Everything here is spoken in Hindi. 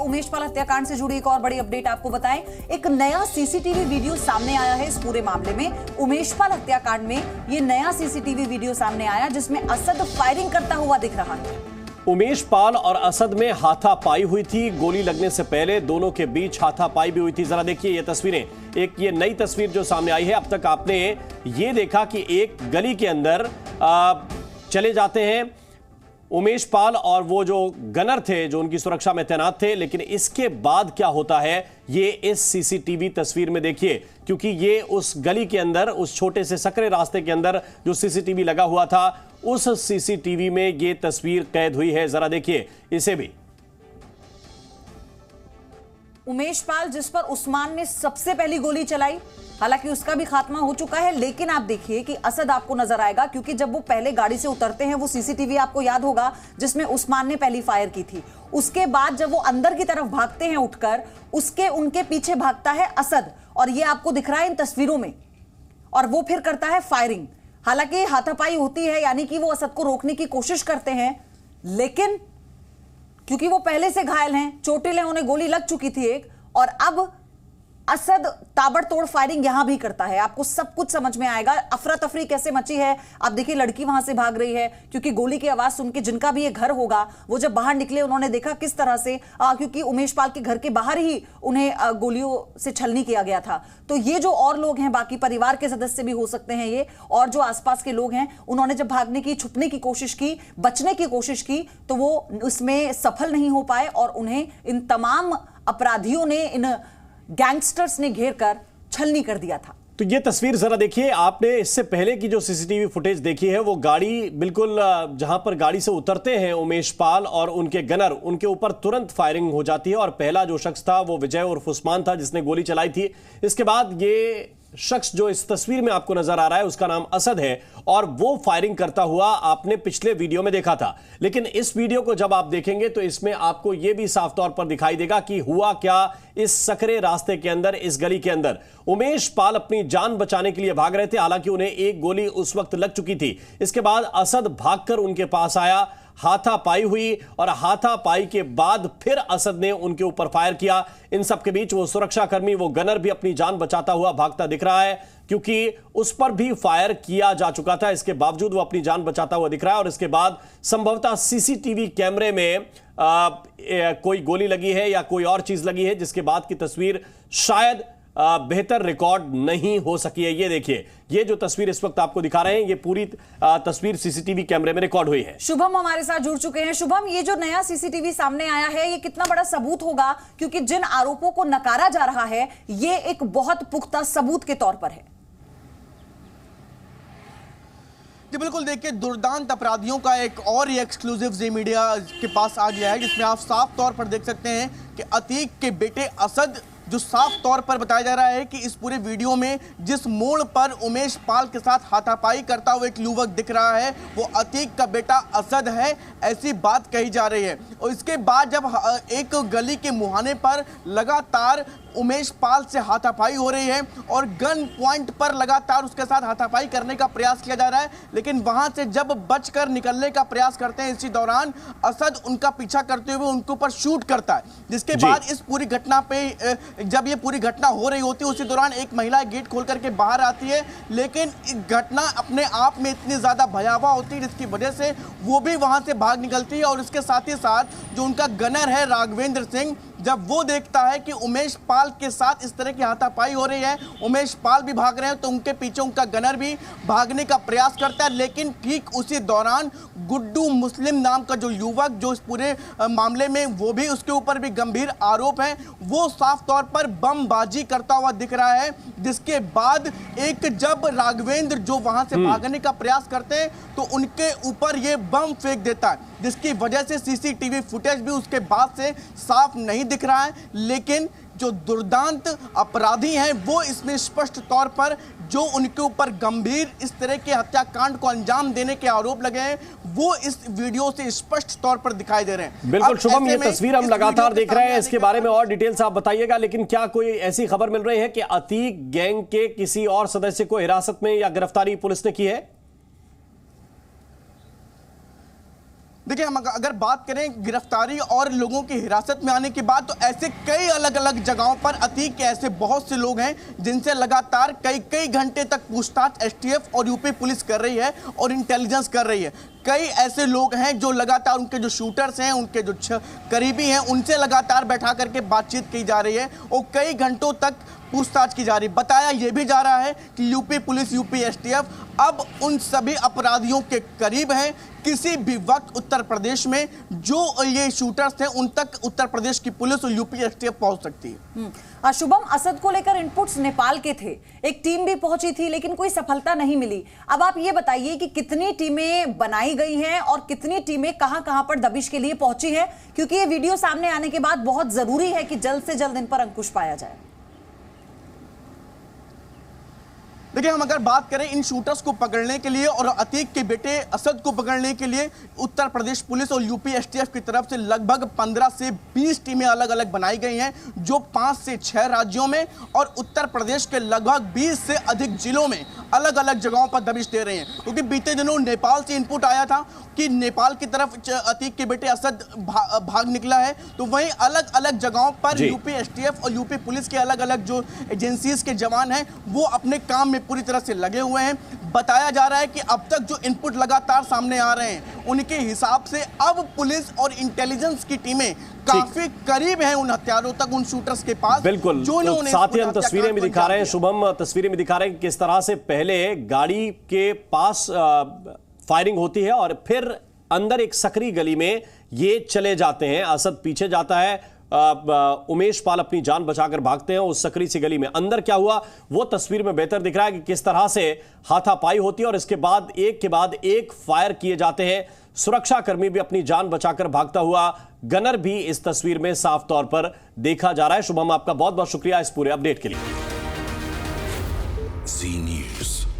उमेश पाल हत्याकांड से जुड़ी एक और बड़ी अपडेट आपको बताएं। एक नया सीसीटीवी वीडियो सामने आया है इस पूरे मामले में। उमेश पाल हत्याकांड में ये नया सीसीटीवी वीडियो सामने आया जिसमें असद फायरिंग करता हुआ दिख रहा है। उमेश पाल और असद में हाथापाई हुई थी। गोली लगने से पहले दोनों के बीच हाथापाई भी हुई थी। जरा देखिए ये तस्वीरें, एक ये नई तस्वीर जो सामने आई है। अब तक आपने ये देखा कि एक गली के अंदर चले जाते हैं उमेश पाल और वो जो गनर थे जो उनकी सुरक्षा में तैनात थे, लेकिन इसके बाद क्या होता है ये इस सीसीटीवी तस्वीर में देखिए, क्योंकि ये उस गली के अंदर, उस छोटे से सकरे रास्ते के अंदर जो सीसीटीवी लगा हुआ था, उस सीसीटीवी में ये तस्वीर कैद हुई है। जरा देखिए इसे भी। उमेश पाल जिस पर उस्मान ने सबसे पहली गोली चलाई, हालांकि उसका भी खात्मा हो चुका है, लेकिन आप देखिए कि असद आपको नजर आएगा, क्योंकि जब वो पहले गाड़ी से उतरते हैं, वो सीसीटीवी आपको याद होगा जिसमें उस्मान ने पहली फायर की थी। उसके बाद जब वो अंदर की तरफ भागते हैं उठकर, उनके पीछे भागता है असद, और ये आपको दिख रहा है इन तस्वीरों में, और वो फिर करता है फायरिंग। हालांकि हाथापाई होती है, यानी कि वो असद को रोकने की कोशिश करते हैं, लेकिन क्योंकि वो पहले से घायल हैं, चोटिल हैं, उन्हें गोली लग चुकी थी एक, और अब असद ताबड़तोड़ फायरिंग यहां भी करता है। आपको सब कुछ समझ में आएगा। अफरा तफरी कैसे मची है आप देखिए। लड़की वहां से भाग रही है क्योंकि गोली की आवाज सुन के जिनका भी ये घर होगा, वो जब बाहर निकले उन्होंने देखा किस तरह से, क्योंकि उमेश पाल के घर के बाहर ही उन्हें गोलियों से छलनी किया गया था। तो ये जो और लोग हैं, बाकी परिवार के सदस्य भी हो सकते हैं ये, और जो आसपास के लोग हैं, उन्होंने जब भागने की, छुपने की कोशिश की, बचने की कोशिश की, तो वो उसमें सफल नहीं हो पाए और उन्हें इन तमाम अपराधियों ने, इन गैंगस्टर्स ने घेर कर छलनी कर दिया था। तो ये तस्वीर जरा देखिए। आपने इससे पहले की जो सीसीटीवी फुटेज देखी है, वो गाड़ी बिल्कुल जहां पर गाड़ी से उतरते हैं उमेश पाल और उनके गनर, उनके ऊपर तुरंत फायरिंग हो जाती है, और पहला जो शख्स था वो विजय उर्फ उस्मान था जिसने गोली चलाई थी। इसके बाद ये शख्स जो इस तस्वीर में आपको नजर आ रहा है उसका नाम असद है, और वो फायरिंग करता हुआ आपने पिछले वीडियो में देखा था। लेकिन इस वीडियो को जब आप देखेंगे तो इसमें आपको यह भी साफ तौर पर दिखाई देगा कि हुआ क्या इस सकरे रास्ते के अंदर, इस गली के अंदर। उमेश पाल अपनी जान बचाने के लिए भाग रहे थे, हालांकि उन्हें एक गोली उस वक्त लग चुकी थी। इसके बाद असद भागकर उनके पास आया, हाथापाई हुई, और हाथापाई के बाद फिर असद ने उनके ऊपर फायर किया। इन सब के बीच वो सुरक्षाकर्मी, वो गनर भी अपनी जान बचाता हुआ भागता दिख रहा है, क्योंकि उस पर भी फायर किया जा चुका था। इसके बावजूद वो अपनी जान बचाता हुआ दिख रहा है, और इसके बाद संभवतः सीसीटीवी कैमरे में कोई गोली लगी है या कोई और चीज लगी है, जिसके बाद की तस्वीर शायद बेहतर रिकॉर्ड नहीं हो सकी है। ये देखिए, ये जो तस्वीर इस वक्त आपको दिखा रहे हैं, ये पूरी तस्वीर सीसीटीवी कैमरे में रिकॉर्ड हुई है। शुभम हमारे साथ जुड़ चुके हैं। शुभम, ये जो नया सीसीटीवी सामने आया है, ये कितना बड़ा सबूत होगा? क्योंकि जिन आरोपों को नकारा जा रहा है, ये एक बहुत पुख्ता सबूत के तौर पर है। जी बिल्कुल, देखिए दुर्दांत अपराधियों का एक और ही एक्सक्लूसिव जी मीडिया के पास आ गया है, जिसमें आप साफ तौर पर देख सकते हैं कि अतीक के बेटे असद, जो साफ तौर पर बताया जा रहा है कि इस पूरे वीडियो में जिस मोड़ पर उमेश पाल के साथ हाथापाई करता हुआ एक युवक दिख रहा है, वो अतीक का बेटा असद है, ऐसी बात कही जा रही है। और इसके बाद जब एक गली के मुहाने पर लगातार उमेश पाल से हाथापाई हो रही है और गन पॉइंट पर लगातार उसके साथ हाथापाई करने का प्रयास किया जा रहा है, लेकिन वहां से जब बचकर निकलने का प्रयास करते हैं, इसी दौरान असद उनका पीछा करते हुए उनके ऊपर शूट करता है। जिसके बाद इस पूरी घटना पे, जब ये पूरी घटना हो रही होती है, उसी दौरान एक महिला गेट खोल करके बाहर आती है, लेकिन घटना अपने आप में इतनी ज्यादा भयावह होती है जिसकी वजह से वो भी वहां से भाग निकलती है। और इसके साथ ही साथ जो उनका गनर है राघवेंद्र सिंह, जब वो देखता है कि उमेश पाल के साथ इस तरह की हाथापाई हो रही है, उमेश पाल भी भाग रहे हैं, तो उनके पीछे उनका गनर भी भागने का प्रयास करता है। लेकिन ठीक उसी दौरान गुड्डू मुस्लिम नाम का जो युवक, जो इस पूरे मामले में वो भी, उसके ऊपर भी गंभीर आरोप है, वो साफ तौर पर बमबाजी करता हुआ दिख रहा है। जिसके बाद एक जब राघवेंद्र जो वहां से भागने का प्रयास करते हैं, तो उनके ऊपर ये बम फेंक देता है, जिसकी वजह से सीसीटीवी फुटेज भी उसके बाद से साफ नहीं दिख रहा है। लेकिन जो दुर्दांत अपराधी हैं, वो इसमें स्पष्ट तौर पर, जो उनके ऊपर गंभीर इस तरह के हत्याकांड को अंजाम देने के आरोप लगे हैं, वो इस वीडियो से स्पष्ट तौर पर दिखाई दे रहे हैं। बिल्कुल शुभम, ये तस्वीर हम लगातार देख रहे हैं, इसके बारे में और डिटेल्स आप बताइएगा। लेकिन क्या कोई ऐसी खबर मिल रही है कि अतीक गैंग के किसी और सदस्य को हिरासत में या गिरफ्तारी पुलिस ने की है? देखिए, हम अगर बात करें गिरफ्तारी और लोगों की हिरासत में आने की बात, तो ऐसे कई अलग अलग जगहों पर अतीक के ऐसे बहुत से लोग हैं जिनसे लगातार कई घंटे तक पूछताछ एसटीएफ और यूपी पुलिस कर रही है और इंटेलिजेंस कर रही है। कई ऐसे लोग हैं जो लगातार उनके जो शूटर्स हैं, उनके जो करीबी हैं, उनसे लगातार बैठा करके बातचीत की जा रही है और कई घंटों तक पूछताछ की जा रही है। बताया यह भी जा रहा है कि यूपी पुलिस, यूपी एसटीएफ अब उन सभी अपराधियों के करीब है। किसी भी वक्त उत्तर प्रदेश में जो ये शूटर्स थे उन तक उत्तर प्रदेश की पुलिस और यूपी एसटीएफ पहुंच सकती है। शुभम, असद को लेकर इनपुट्स नेपाल के थे, एक टीम भी पहुंची थी लेकिन कोई सफलता नहीं मिली। अब आप ये बताइए कि कितनी टीमें बनाई गई हैं और कितनी टीमें कहां पर दबिश के लिए पहुंची है, क्योंकि ये वीडियो सामने आने के बाद बहुत जरूरी है कि जल्द से जल्द इन पर अंकुश पाया जाए। देखिए, हम अगर बात करें इन शूटर्स को पकड़ने के लिए और अतीक के बेटे असद को पकड़ने के लिए उत्तर प्रदेश पुलिस और यूपी एसटीएफ की तरफ से लगभग 15 से 20 टीमें अलग अलग बनाई गई हैं, जो 5 से 6 राज्यों में और उत्तर प्रदेश के लगभग 20 से अधिक जिलों में अलग अलग जगहों पर दबिश दे रहे हैं। क्योंकि बीते दिनों नेपाल से इनपुट आया था कि नेपाल की तरफ अतीक के बेटे असद भाग निकला है, तो वहीं अलग अलग जगहों पर यूपी एसटीएफ और यूपी पुलिस के अलग अलग जो एजेंसीज के जवान हैं वो अपने काम में पूरी तरह से लगे हुए हैं। बताया जा रहा है कि अब तक जो इनपुट लगातार सामने आ रहे हैं उनके हिसाब से अब पुलिस और इंटेलिजेंस की टीमें काफी करीब हैं उन हथियारों तक, उन शूटर्स के पास। बिल्कुल, तो साथ ही हम तस्वीरें भी दिखा रहे हैं, शुभम तस्वीरें भी दिखा रहे हैं किस तरह से पहले गाड़ी के पास फायरिंग होती है और फिर अंदर एक सकरी गली में ये चले जाते हैं। असद पीछे जाता है, उमेश पाल अपनी जान बचाकर भागते हैं उस सकरी सी गली में। अंदर क्या हुआ वो तस्वीर में बेहतर दिख रहा है कि किस तरह से हाथापाई होती है और इसके बाद एक फायर किए जाते हैं। सुरक्षाकर्मी भी अपनी जान बचाकर भागता हुआ गनर भी इस तस्वीर में साफ तौर पर देखा जा रहा है। शुभम, आपका बहुत बहुत शुक्रिया इस पूरे अपडेट के लिए। जी न्यूज़।